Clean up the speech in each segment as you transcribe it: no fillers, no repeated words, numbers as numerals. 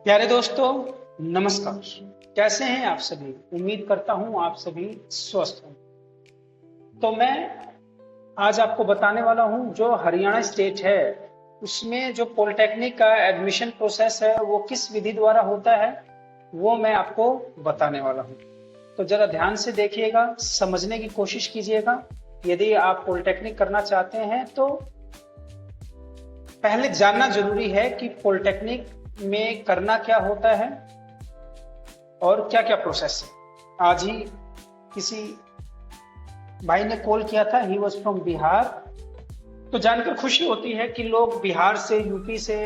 प्यारे दोस्तों, नमस्कार। कैसे हैं आप सभी? उम्मीद करता हूं आप सभी स्वस्थ हैं। तो मैं आज आपको बताने वाला हूं जो हरियाणा स्टेट है उसमें जो पॉलिटेक्निक का एडमिशन प्रोसेस है वो किस विधि द्वारा होता है, वो मैं आपको बताने वाला हूं। तो जरा ध्यान से देखिएगा, समझने की कोशिश कीजिएगा। यदि आप पॉलिटेक्निक करना चाहते हैं तो पहले जानना जरूरी है कि पॉलिटेक्निक में करना क्या होता है और क्या क्या प्रोसेस है। आज ही किसी भाई ने कॉल किया था, ही वॉज फ्रॉम बिहार। तो जानकर खुशी होती है कि लोग बिहार से, यूपी से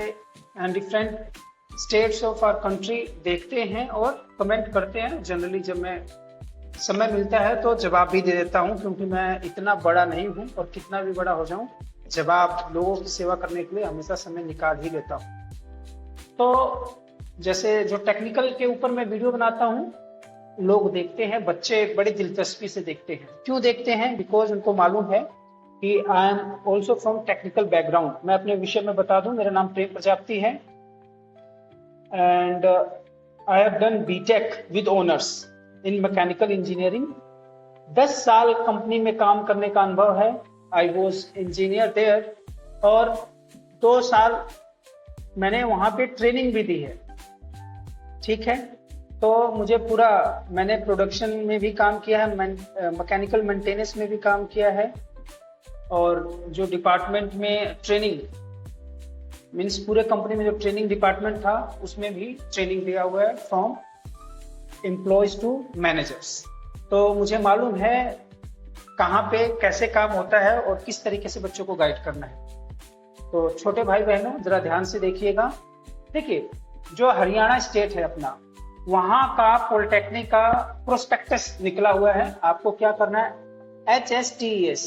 and different states of our country देखते हैं और कमेंट करते हैं। जनरली जब मैं समय मिलता है तो जवाब भी दे देता हूं, क्योंकि मैं इतना बड़ा नहीं हूं और कितना भी बड़ा हो जाऊं, जवाब लोगों की सेवा करने के लिए हमेशा समय निकाल ही लेता हूं। तो जैसे जो टेक्निकल के ऊपर मैं वीडियो बनाता हूं, लोग देखते हैं, बच्चे बड़ी दिलचस्पी से देखते हैं। क्यों देखते हैं? बिकॉज उनको मालूम है कि I am also from technical background. मैं अपने विषय में बता दूं, मेरा नाम प्रेम प्रजापति है and I have done BTech with honours in mechanical engineering. 10 साल कंपनी में काम करने का अनुभव है। आई वॉज इंजीनियर देयर और 2 साल मैंने वहां पे ट्रेनिंग भी दी है। ठीक है, तो मुझे पूरा, मैंने प्रोडक्शन में भी काम किया है, मैकेनिकल मेंटेनेंस में भी काम किया है, और जो डिपार्टमेंट में ट्रेनिंग मीन्स पूरे कंपनी में जो ट्रेनिंग डिपार्टमेंट था उसमें भी ट्रेनिंग दिया हुआ है, फ्रॉम एम्प्लॉयज टू मैनेजर्स। तो मुझे मालूम है कहाँ पे कैसे काम होता है और किस तरीके से बच्चों को गाइड करना है। तो छोटे भाई बहनों, जरा ध्यान से देखिएगा। देखिए, जो हरियाणा स्टेट है अपना, वहां का पॉलिटेक्निक का प्रोस्पेक्टस निकला हुआ है। आपको क्या करना है? HSTES,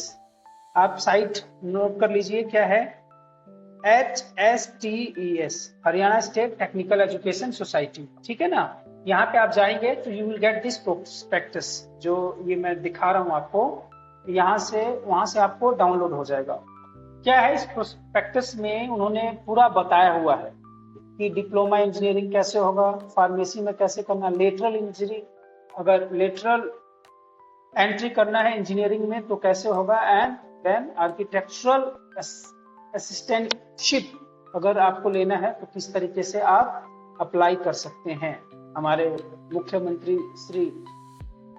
आप साइट नोट कर लीजिए, क्या है? HSTES, Haryana state technical education society. ठीक है ना? यहाँ पे आप जाएंगे तो you will get this prospectus, जो ये मैं दिखा रहा हूँ आपको, यहाँ से वहां से आपको डाउनलोड हो जाएगा। क्या है इस प्रोस्पेक्टस में? उन्होंने पूरा बताया हुआ है कि डिप्लोमा इंजीनियरिंग कैसे होगा, फार्मेसी में कैसे करना, लेटरल इंजीनियरिंग, अगर लेटरल एंट्री करना है इंजीनियरिंग में तो कैसे होगा, एंड देन आर्किटेक्चरल असिस्टेंटशिप अगर आपको लेना है तो किस तरीके से आप अप्लाई कर सकते हैं। हमारे मुख्यमंत्री श्री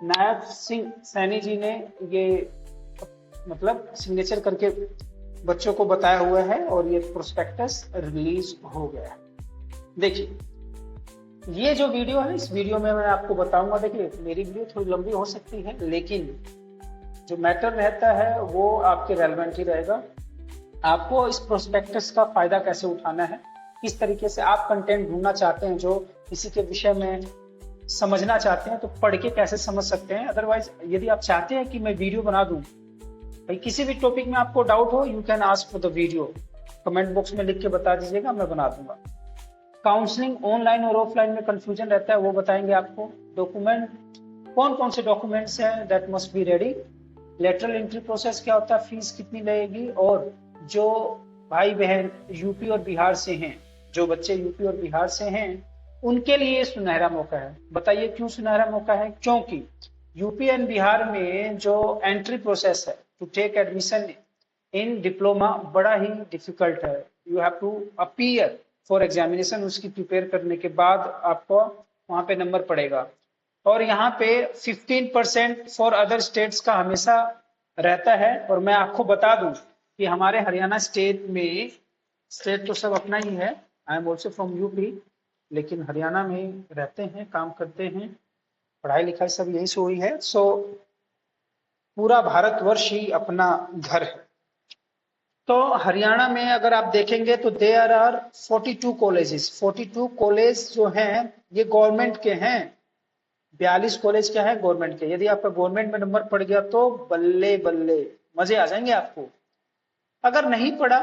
नायब सिंह सैनी जी ने ये मतलब सिग्नेचर करके बच्चों को बताया हुआ है और ये प्रोस्पेक्टस रिलीज हो गया है। देखिए, ये जो वीडियो है, इस वीडियो में मैं आपको बताऊंगा। देखिए, मेरी वीडियो थोड़ी लंबी हो सकती है, लेकिन जो मैटर रहता है वो आपके रेलेवेंट ही रहेगा। आपको इस प्रोस्पेक्टस का फायदा कैसे उठाना है, किस तरीके से आप कंटेंट ढूंढना चाहते हैं, जो किसी के विषय में समझना चाहते हैं तो पढ़ के कैसे समझ सकते हैं। अदरवाइज यदि आप चाहते हैं कि मैं वीडियो बना दूं, भाई किसी भी टॉपिक में आपको डाउट हो, you can ask for the video, comment box में लिख के बता दीजिएगा, मैं बना दूंगा। काउंसलिंग ऑनलाइन और ऑफलाइन में कंफ्यूजन रहता है, वो बताएंगे आपको। डॉक्यूमेंट, कौन कौन से डॉक्यूमेंट्स हैं that must be ready. Lateral entry process क्या होता है, फीस कितनी लगेगी, और जो भाई बहन यूपी और बिहार से हैं, जो बच्चे यूपी और बिहार से हैं, उनके लिए सुनहरा मौका है। बताइए क्यों सुनहरा मौका है? क्योंकि यूपी एंड बिहार में जो एंट्री प्रोसेस है to take admission in diploma बड़ा ही डिफिकल्ट है। You have to appear for examination, उसकी प्रिपेयर करने के बाद आपको वहां पे नंबर पड़ेगा। और यहाँ पे 15% फॉर अदर स्टेट्स का हमेशा रहता है। और मैं आपको बता दूं कि हमारे हरियाणा स्टेट में, स्टेट तो सब अपना ही है, I am also from UP, लेकिन हरियाणा में रहते हैं, काम करते हैं, पढ़ाई लिखाई सब यही से हुई है। सो पूरा भारतवर्ष ही अपना घर है। तो हरियाणा में अगर आप देखेंगे तो देयर आर 42 कॉलेजेस। 42 कॉलेज जो हैं ये गवर्नमेंट के हैं। 42 कॉलेज क्या है? गवर्नमेंट के। यदि आपका गवर्नमेंट में नंबर पड़ गया तो बल्ले बल्ले, मजे आ जाएंगे आपको। अगर नहीं पड़ा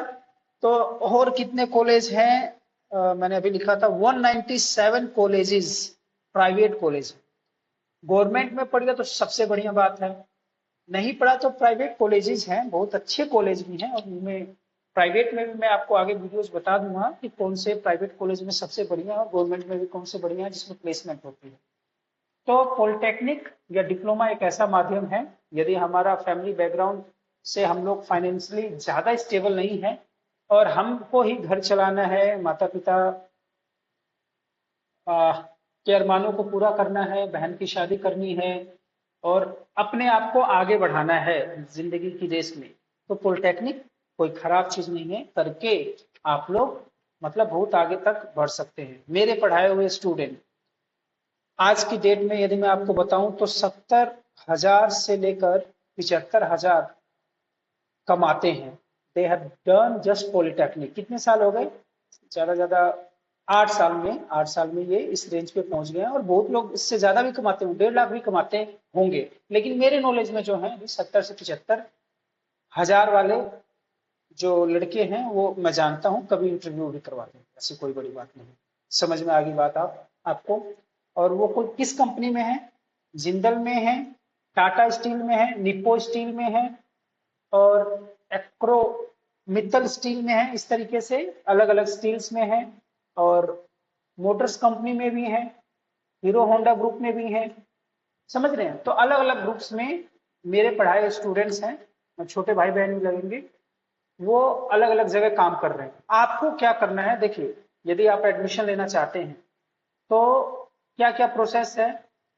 तो और कितने कॉलेज हैं? मैंने अभी लिखा था 197 कॉलेजेस प्राइवेट कॉलेज। गवर्नमेंट में पड़ गया तो सबसे बढ़िया बात है, नहीं पड़ा तो प्राइवेट कॉलेजेस हैं, बहुत अच्छे कॉलेज भी हैं और उनमें प्राइवेट में भी मैं आपको आगे वीडियोस बता दूंगा कि कौन से प्राइवेट कॉलेज में सबसे बढ़िया और गवर्नमेंट में भी कौन से बढ़िया है जिसमें प्लेसमेंट होती है। तो पॉलिटेक्निक या डिप्लोमा एक ऐसा माध्यम है, यदि हमारा फैमिली बैकग्राउंड से हम लोग फाइनेंशियली ज्यादा स्टेबल नहीं है और हमको ही घर चलाना है, माता पिता के अरमानों को पूरा करना है, बहन की शादी करनी है और अपने आप को आगे बढ़ाना है जिंदगी की रेस में, तो पॉलिटेक्निक कोई खराब चीज नहीं है, करके आप लोग मतलब बहुत आगे तक बढ़ सकते हैं। मेरे पढ़ाए हुए स्टूडेंट आज की डेट में यदि मैं आपको बताऊं तो 70,000 से लेकर 75,000 कमाते हैं। They have done just polytechnic. कितने साल हो गए? ज्यादा 8 साल में ये इस रेंज पे पहुंच गए हैं और बहुत लोग इससे ज्यादा भी कमाते होंगे, 1.5 लाख भी कमाते होंगे। लेकिन मेरे नॉलेज में जो है 70 से 75,000 वाले जो लड़के हैं वो मैं जानता हूं, कभी इंटरव्यू भी करवाते हैं, ऐसी कोई बड़ी बात नहीं। समझ में आ गई बात आपको? और वो कोई किस कंपनी में है? जिंदल में है, टाटा स्टील में है, निप्पो स्टील में है और एक्रो मित्तल स्टील में है। इस तरीके से अलग अलग स्टील्स में है और मोटर्स कंपनी में भी है, हीरो होंडा ग्रुप में भी है। समझ रहे हैं? तो अलग अलग ग्रुप्स में मेरे पढ़ाए स्टूडेंट्स हैं, छोटे भाई बहन भी लगेंगे, वो अलग अलग जगह काम कर रहे हैं। आपको क्या करना है, देखिए यदि आप एडमिशन लेना चाहते हैं तो क्या क्या प्रोसेस है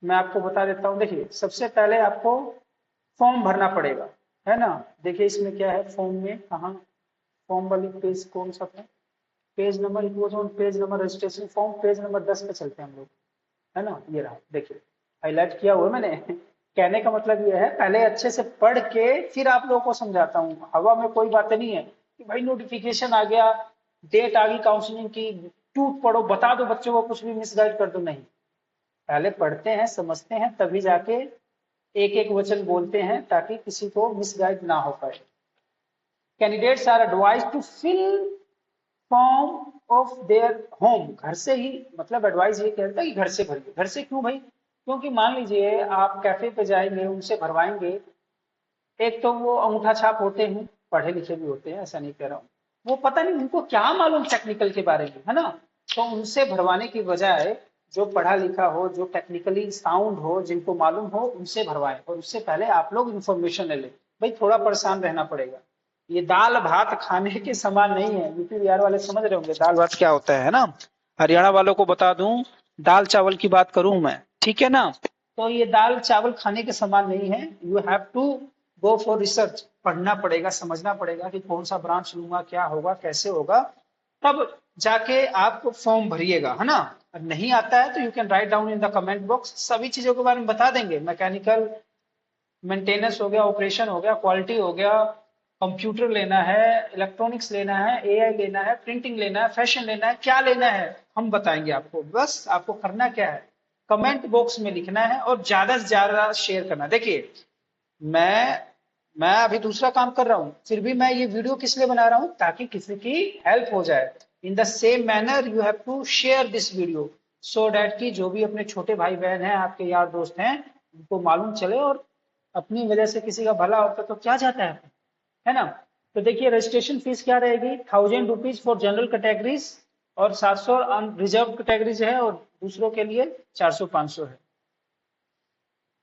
मैं आपको बता देता हूं। देखिए सबसे पहले आपको फॉर्म भरना पड़ेगा, है ना। देखिए इसमें क्या है, फॉर्म में कहा, फॉर्म वाली पेज कौन सा था, page number, it was on page number registration form, page number 10 पे चलते हैं हम लोग, है ना। ये रहा, देखिए हाईलाइट किया हुआ मैंने। कहने का मतलब ये है पहले अच्छे से पढ़ के फिर आप लोगों को समझाता हूँ। हवा में कोई बात नहीं है कि भाई नोटिफिकेशन आ गया, डेट आ गई काउंसलिंग की, टूट पड़ो बता दो बच्चों को, कुछ भी मिसगाइड कर दो, नहीं। पहले पढ़ते हैं, समझते हैं, तभी जाके एक एक वचन बोलते हैं ताकि किसी को मिसगाइड ना हो पाए। Candidates are advised to fill form of their home. घर से ही, मतलब एडवाइस ये कहता है कि घर से भरिए। घर से क्यों भाई? क्योंकि मान लीजिए आप कैफे पे जाएंगे, उनसे भरवाएंगे, एक तो वो अंगूठा छाप होते हैं, पढ़े लिखे भी होते हैं, ऐसा नहीं कह रहा हूँ, वो पता नहीं उनको क्या मालूम टेक्निकल के बारे में, है ना। तो उनसे भरवाने की बजाय जो पढ़ा लिखा हो, जो टेक्निकली साउंड हो, जिनको मालूम हो, उनसे भरवाएं। और उससे पहले आप लोग इन्फॉर्मेशन ले लें। भाई थोड़ा परेशान रहना पड़ेगा, ये दाल भात खाने के समान नहीं है। यूपी बिहार वाले समझ रहे होंगे दाल भात क्या होता है ना। हरियाणा वालों को बता दूं, दाल चावल की बात करूं मैं, ठीक है ना। तो ये दाल चावल खाने के समान नहीं है। You have to go for research, पढ़ना पड़ेगा, समझना पड़ेगा कि कौन सा ब्रांच लूंगा, क्या होगा, कैसे होगा, तब जाके आप फॉर्म भरिएगा, है ना। नहीं आता है तो you can write down in the comment box, सभी चीजों के बारे में बता देंगे। मैकेनिकल मेंटेनेंस हो गया, ऑपरेशन हो गया, क्वालिटी हो गया, कंप्यूटर लेना है, इलेक्ट्रॉनिक्स लेना है, एआई लेना है, प्रिंटिंग लेना है, फैशन लेना है, क्या लेना है हम बताएंगे आपको। बस आपको करना क्या है, कमेंट बॉक्स में लिखना है और ज्यादा से ज्यादा शेयर करना। देखिए मैं अभी दूसरा काम कर रहा हूं, फिर भी मैं ये वीडियो किस लिए बना रहा हूं, ताकि किसी की हेल्प हो जाए। In the same manner you have to share this video so that कि जो भी अपने छोटे भाई बहन हैं, आपके यार दोस्त हैं, उनको मालूम चले और अपनी वजह से किसी का भला होता तो क्या जाता है ना। तो देखिए रजिस्ट्रेशन फीस क्या रहेगी, 1000 रुपीज फॉर जनरल कैटेगरीज और 700 रिजर्व कैटेगरीज है और दूसरों के लिए 400-500 है।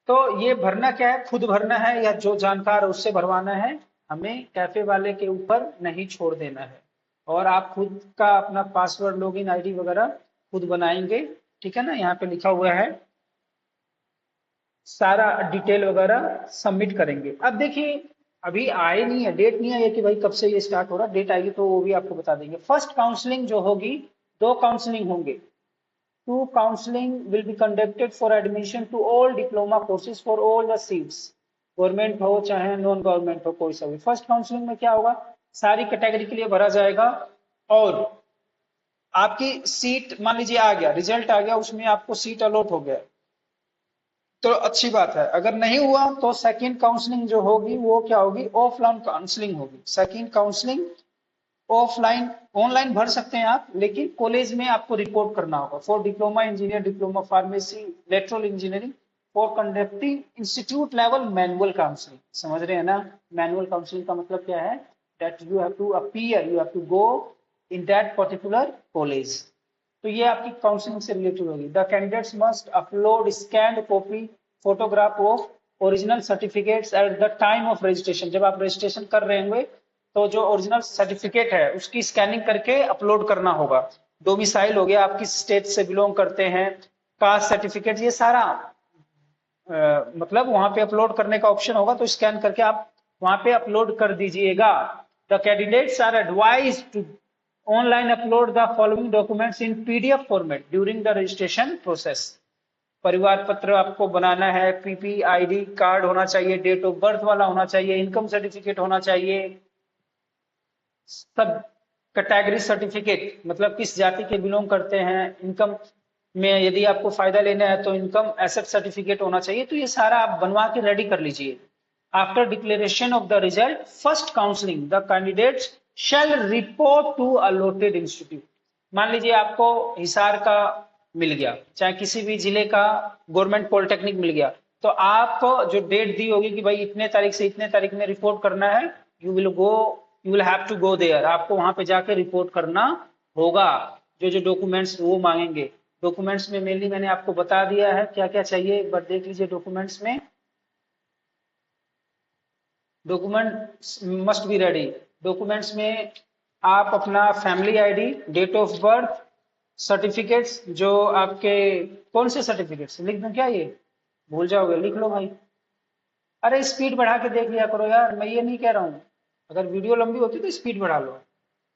तो ये भरना क्या है, खुद भरना है या जो जानकार है उससे भरवाना है, हमें कैफे वाले के ऊपर नहीं छोड़ देना है। और आप खुद का अपना पासवर्ड, लॉगिन आईडी वगैरह खुद बनाएंगे, ठीक है ना। यहाँ पे लिखा हुआ है, सारा डिटेल वगैरह सबमिट करेंगे। अब देखिए अभी आए नहीं है, डेट नहीं है कि भाई कब से ये स्टार्ट हो रहा, डेट आएगी तो वो भी आपको बता देंगे। फर्स्ट काउंसलिंग जो होगी, 2 काउंसलिंग होंगे। 2 counseling will be conducted for admission to all diploma courses for all the seats, government हो चाहे नॉन गवर्नमेंट हो, कोई सा भी। फर्स्ट काउंसलिंग में क्या होगा, सारी कैटेगरी के लिए भरा जाएगा और आपकी सीट, मान लीजिए आ गया, रिजल्ट आ गया, उसमें आपको सीट अलॉट हो गया तो अच्छी बात है। अगर नहीं हुआ तो सेकंड काउंसलिंग जो होगी वो क्या होगी, ऑफलाइन काउंसलिंग होगी। सेकंड काउंसलिंग ऑफलाइन, ऑनलाइन भर सकते हैं आप, लेकिन कॉलेज में आपको रिपोर्ट करना होगा। For diploma engineer, diploma pharmacy, lateral engineering, for conducting institute level manual counselling. समझ रहे हैं ना, मैनुअल काउंसलिंग का मतलब क्या है, that you have to appear, you have to go in that particular college. तो ये आपकी काउंसलिंग से रिलेटेड होगी. The candidates must upload scanned copy photograph of original certificates at the time of registration. जब आप रजिस्ट्रेशन कर रहे होंगे तो जो ओरिजिनल सर्टिफिकेट है उसकी स्कैनिंग करके अपलोड करना होगा. डोमिसाइल हो गया, आप किस स्टेट से बिलोंग करते हैं, कास्ट सर्टिफिकेट, ये सारा मतलब वहां पे अपलोड करने का ऑप्शन होगा, तो स्कैन करके आप वहां पे अपलोड कर दीजिएगा. The candidates are advised to online upload the following documents in PDF format during the registration process. परिवार पत्र आपको बनाना है, पीपीआईडी कार्ड होना चाहिए, डेट ऑफ बर्थ वाला होना चाहिए, इनकम सर्टिफिकेट होना चाहिए, सब कैटेगरी सर्टिफिकेट मतलब किस जाति के बिलोंग करते हैं, इनकम में यदि आपको फायदा लेना है तो इनकम एसेट सर्टिफिकेट होना चाहिए. तो ये सारा आप बनवा के रेडी कर लीजिए. After declaration of the result first counselling the candidates shall report to allotted institute. मान लीजिए आपको हिसार का मिल गया, चाहे किसी भी जिले का गवर्नमेंट पॉलिटेक्निक मिल गया, तो आपको जो डेट दी होगी कि भाई इतने तारीख से इतने तारीख में रिपोर्ट करना है, you will have to go there. आपको वहां पे जाके रिपोर्ट करना होगा. जो जो डॉक्यूमेंट्स वो मांगेंगे, डॉक्यूमेंट्स में मेनली मैंने आपको बता दिया है क्या क्या चाहिए, एक बार देख लीजिए. डॉक्यूमेंट्स में documents must be ready. Documents में आप अपना family ID, date of birth, certificates, जो आपके कौन से सर्टिफिकेट्स लिख दूं क्या, ये भूल जाओगे, लिख लो भाई. अरे स्पीड बढ़ा के देख लिया करो यार, मैं ये नहीं कह रहा हूँ, अगर वीडियो लंबी होती तो स्पीड बढ़ा लो,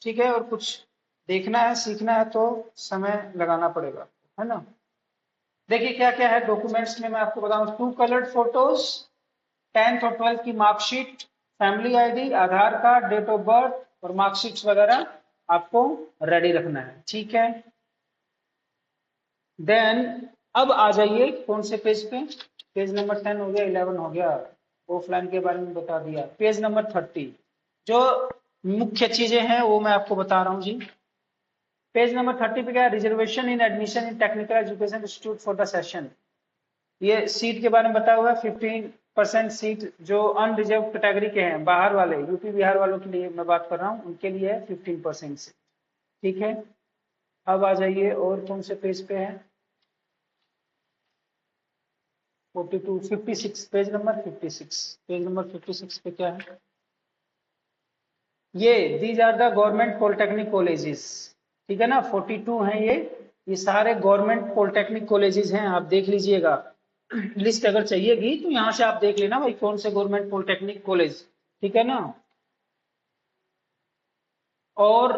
ठीक है. और कुछ देखना है सीखना है तो समय लगाना पड़ेगा, है ना. देखिए क्या क्या है डॉक्यूमेंट्स में, मैं आपको बताऊं. 2 कलर्ड फोटोज, 10th और 12th की marksheet, family ID, Aadhaar card, date of birth और मार्कशीट्स वगैरह आपको रेडी रखना है, ठीक है. देन अब आ जाइए कौन से पेज पे, पेज नंबर 10 हो गया, 11 हो गया, ऑफलाइन के बारे में बता दिया. पेज नंबर 30 जो मुख्य चीजें हैं वो मैं आपको बता रहा हूं जी. पेज नंबर 30 पे क्या है, reservation in admission in technical education institute for the session. ये सीट के बारे में बताया हुआ है. 15% सीट जो अनरिजर्व कैटेगरी के हैं, बाहर वाले, यूपी बिहार वालों के लिए मैं बात कर रहा हूँ, उनके लिए है 15% सीट, ठीक है. अब आ जाइए और कौन से पेज पे है, 56 पेज नंबर 56. पेज नंबर 56 पे क्या है, ये these are the government polytechnic colleges, ठीक है ना. 42 हैं ये सारे गवर्नमेंट पॉलिटेक्निक कॉलेजेस हैं. आप देख लीजिएगा, लिस्ट अगर चाहिएगी तो यहाँ से आप देख लेना भाई कौन से गवर्नमेंट पॉलिटेक्निक कॉलेज, ठीक है ना. और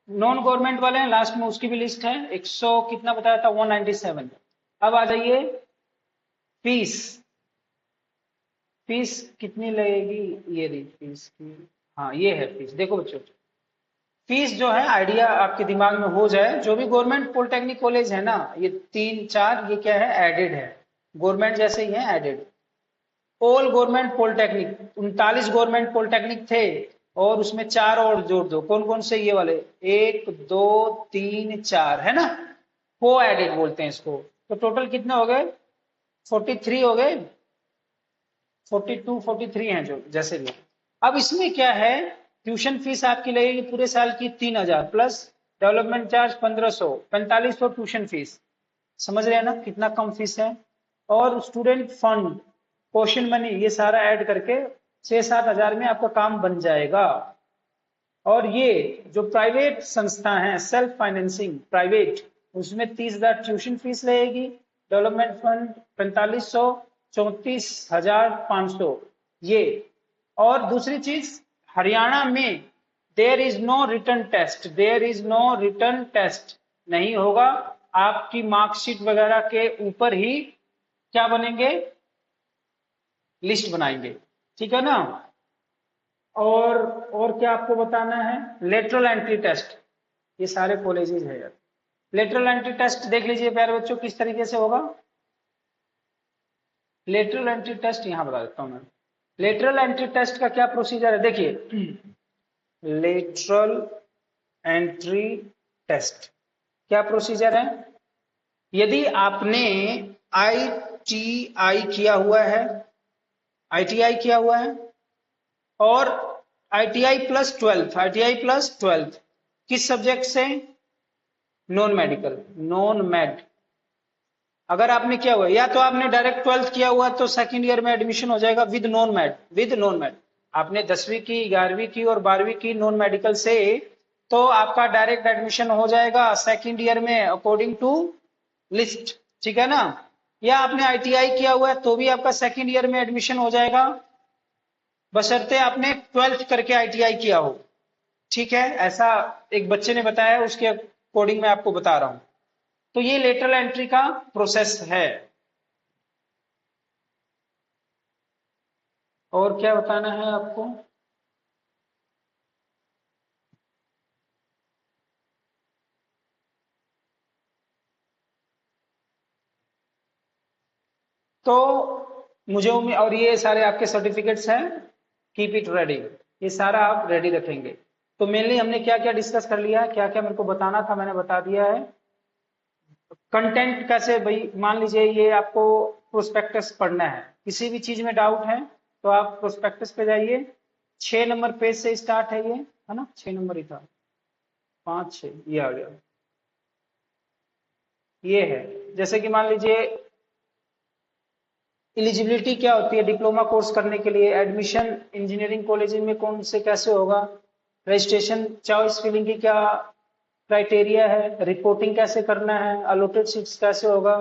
नॉन गवर्नमेंट वाले हैं लास्ट में, उसकी भी लिस्ट है. 100 कितना बताया था, 197. अब आ जाइए फीस. फीस कितनी लगेगी, ये रही फीस की, हाँ ये है फीस. देखो बच्चों, फीस जो है आइडिया आपके दिमाग में हो जाए, जो भी गवर्नमेंट पॉलिटेक्निक कॉलेज है ना, ये 3-4 ये क्या है, एडेड है, गवर्नमेंट जैसे ही है aided. All government polytechnic 39 government polytechnic थे और उसमें 4 और जोड़ दो. कौन कौन से, ये वाले 1 2 3 4 है ना, को एडेड बोलते हैं इसको. तो टोटल कितने हो गए, 43 हो गए, 42 43 हैं जो जैसे भी. अब इसमें क्या है, ट्यूशन फीस आपकी लगेगी पूरे साल की 3000 plus development charge 1500, 4500 tuition fees. समझ रहे हैं ना कितना कम फीस है. और स्टूडेंट फंड, पोर्शन मनी, ये सारा ऐड करके 6-7 हजार में आपका काम बन जाएगा. और ये जो प्राइवेट संस्था है सेल्फ फाइनेंसिंग प्राइवेट, उसमें 30,000 ट्यूशन फीस रहेगी, डेवलपमेंट फंड 4500, 34,500 ये. और दूसरी चीज, हरियाणा में there is no written test, there is no written test नहीं होगा. आपकी मार्कशीट वगैरह के ऊपर ही क्या बनेंगे, लिस्ट बनाएंगे, ठीक है ना. और क्या आपको बताना है, लेटरल एंट्री टेस्ट, ये सारे कॉलेजेस है यार. लेटरल एंट्री टेस्ट देख लीजिए प्यारे बच्चों किस तरीके से होगा. लेटरल एंट्री टेस्ट यहां बता देता हूं मैं. लेटरल एंट्री टेस्ट का क्या प्रोसीजर है, देखिए लेटरल एंट्री टेस्ट क्या प्रोसीजर है. यदि आपने आईटीआई किया हुआ है, आईटीआई किया हुआ है और ITI plus 12th, ITI plus 12th किस सब्जेक्ट से? Non medical, non made. अगर आपने किया हुआ या तो आपने डायरेक्ट 12th किया हुआ तो सेकंड ईयर में एडमिशन हो जाएगा with non made, with non made. आपने 10वीं की, 11वीं की और 12वीं की नॉन मेडिकल से, तो आपका डायरेक्ट एडमिशन हो जाएगा सेकंड ईयर में अकॉर्डिंग टू लिस्ट, ठीक है ना। या आपने ITI किया हुआ है तो भी आपका सेकंड ईयर में एडमिशन हो जाएगा, बशर्ते आपने 12th करके ITI किया हो, ठीक है। ऐसा एक बच्चे ने बताया, उसके अकॉर्डिंग मैं आपको बता रहा हूं। तो ये लेटरल एंट्री का प्रोसेस है। और क्या बताना है आपको? तो मुझे उम्मीद, और ये सारे आपके सर्टिफिकेट्स हैं, कीप इट रेडी, ये सारा आप रेडी रखेंगे। तो मेनली हमने क्या क्या डिस्कस कर लिया, क्या क्या मेरे को बताना था मैंने बता दिया है। कंटेंट कैसे, भाई मान लीजिए ये आपको प्रोस्पेक्टस पढ़ना है, किसी भी चीज में डाउट है तो आप प्रोस्पेक्टस पे जाइए। 6 नंबर पेज से स्टार्ट है ये, है ना, 6 नंबर ही था, 5 6 ये आ गया। ये है, जैसे कि मान लीजिए एलिजिबिलिटी क्या होती है डिप्लोमा कोर्स करने के लिए, एडमिशन इंजीनियरिंग कॉलेज में कौन से कैसे होगा, रजिस्ट्रेशन चॉइस फिलिंग की क्या क्राइटेरिया है, रिपोर्टिंग कैसे करना है, अलॉटेड सीट्स कैसे होगा,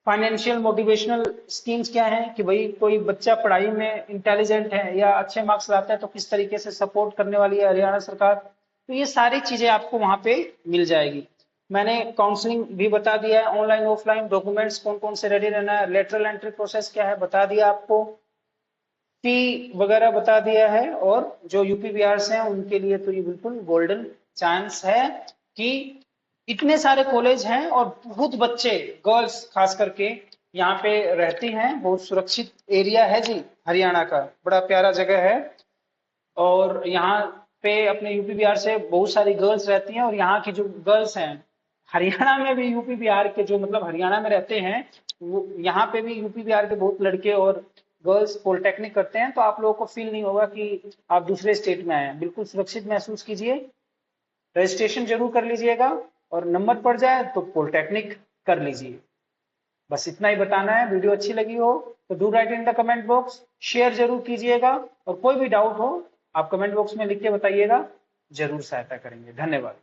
फाइनेंशियल मोटिवेशनल स्कीम्स क्या है कि भाई कोई बच्चा पढ़ाई में इंटेलिजेंट है या अच्छे मार्क्स लाता है तो किस तरीके से सपोर्ट करने वाली है हरियाणा सरकार। तो ये सारी चीजें आपको वहां पे मिल जाएगी। मैंने काउंसलिंग भी बता दिया है, ऑनलाइन ऑफलाइन डॉक्यूमेंट्स कौन कौन से रेडी रहना है, लेटरल एंट्री प्रोसेस क्या है बता दिया आपको, फी वगैरह बता दिया है। और जो यूपी बिहार से हैं उनके लिए तो ये बिल्कुल गोल्डन चांस है कि इतने सारे कॉलेज हैं और बहुत बच्चे, गर्ल्स खास करके यहाँ पे रहती हैं, बहुत सुरक्षित एरिया है जी, हरियाणा का बड़ा प्यारा जगह है। और यहाँ पे अपने यूपी बिहार से बहुत सारी गर्ल्स रहती हैं, और यहाँ की जो गर्ल्स हैं हरियाणा में भी, यूपी बिहार के जो मतलब हरियाणा में रहते हैं, वो यहाँ पे भी यूपी बिहार के बहुत लड़के और गर्ल्स पॉलिटेक्निक करते हैं। तो आप लोगों को फील नहीं होगा कि आप दूसरे स्टेट में आए हैं, बिल्कुल सुरक्षित महसूस कीजिए। रजिस्ट्रेशन जरूर कर लीजिएगा, और नंबर पड़ जाए तो पॉलिटेक्निक कर लीजिए। बस इतना ही बताना है। वीडियो अच्छी लगी हो तो do right in the comment box, share जरूर कीजिएगा, और कोई भी डाउट हो आप कमेंट बॉक्स में लिख के बताइएगा, जरूर सहायता करेंगे। धन्यवाद।